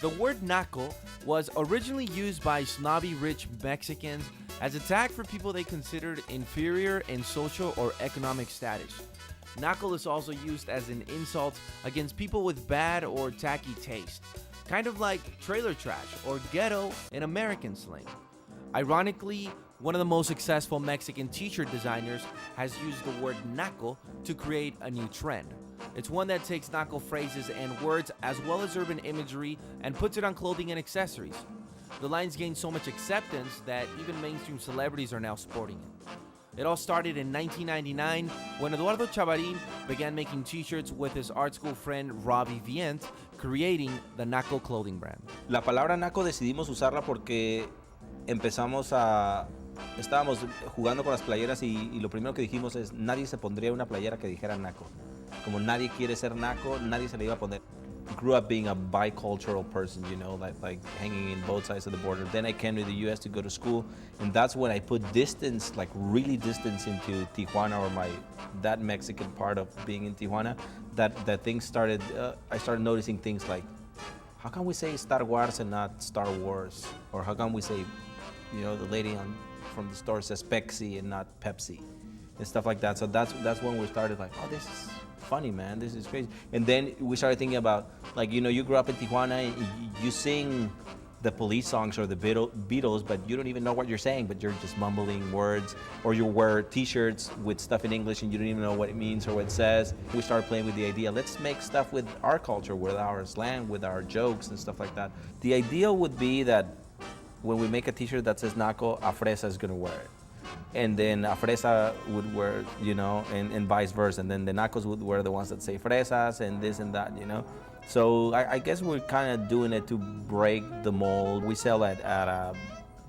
The word naco was originally used by snobby rich Mexicans as a tag for people they considered inferior in social or economic status. Naco is also used as an insult against people with bad or tacky taste, kind of like trailer trash or ghetto in American slang. Ironically, one of the most successful Mexican t-shirt designers has used the word naco to create a new trend. It's one that takes naco phrases and words as well as urban imagery and puts it on clothing and accessories. The line's gained so much acceptance that even mainstream celebrities are now sporting it. It all started in 1999 when Eduardo Chavarin began making t-shirts with his art school friend Robbie Vient, creating the Naco Clothing brand. La palabra naco decidimos usarla porque estábamos jugando con las playeras y lo primero que dijimos es nadie se pondría una playera que dijera naco. Como nadie quiere ser naco, nadie se le iba a poner. Grew up being a bicultural person, you know, like hanging in both sides of the border. Then I came to the U.S. to go to school, and that's when I put distance, like really distance into Tijuana or that Mexican part of being in Tijuana. That things started. I started noticing things like, how can we say Star Wars and not Star Wars? Or how can we say, you know, the lady from the store says Pepsi and not Pepsi, and stuff like that. So that's when we started like, oh, this is funny, man, this is crazy. And then we started thinking about, like, you know, you grew up in Tijuana, you sing the Police songs or the Beatles, but you don't even know what you're saying, but you're just mumbling words, or you wear t-shirts with stuff in English and you don't even know what it means or what it says. We started playing with the idea, let's make stuff with our culture, with our slang, with our jokes and stuff like that. The idea would be that when we make a t-shirt that says Naco, a fresa is gonna wear it. And then a fresa would wear, you know, and vice versa. And then the nacos would wear the ones that say fresas and this and that, you know. So I guess we're kind of doing it to break the mold. We sell at a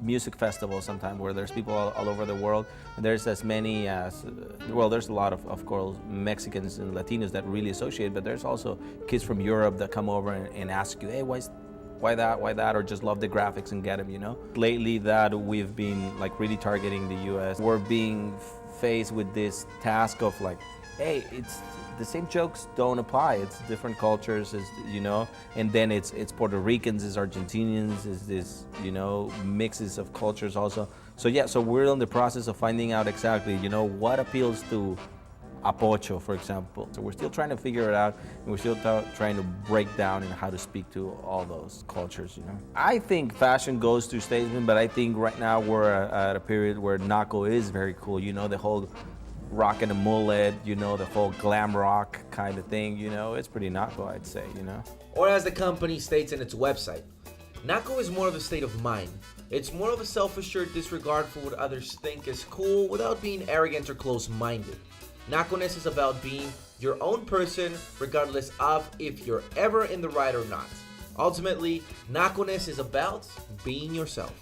music festival sometime where there's people all over the world. And there's as many as, well, there's a lot of course, Mexicans and Latinos that really associate, but there's also kids from Europe that come over and ask you, hey, why that, or just love the graphics and get them, you know? Lately that we've been like really targeting the US. We're being faced with this task of like, hey, it's the same jokes don't apply. It's different cultures, you know? And then it's Puerto Ricans, it's Argentinians, it's this, you know, mixes of cultures also. So yeah, so we're in the process of finding out exactly, you know, what appeals to Apocho, for example. So we're still trying to figure it out, and we're still trying to break down and how to speak to all those cultures, you know. I think fashion goes through stages, but I think right now we're at a period where Naco is very cool, you know, the whole rocking a mullet, you know, the whole glam rock kind of thing, you know, it's pretty Naco, I'd say, you know. Or as the company states in its website, Naco is more of a state of mind. It's more of a self-assured disregard for what others think is cool without being arrogant or close-minded. Naco-ness is about being your own person regardless of if you're ever in the right or not. Ultimately, Naco-ness is about being yourself.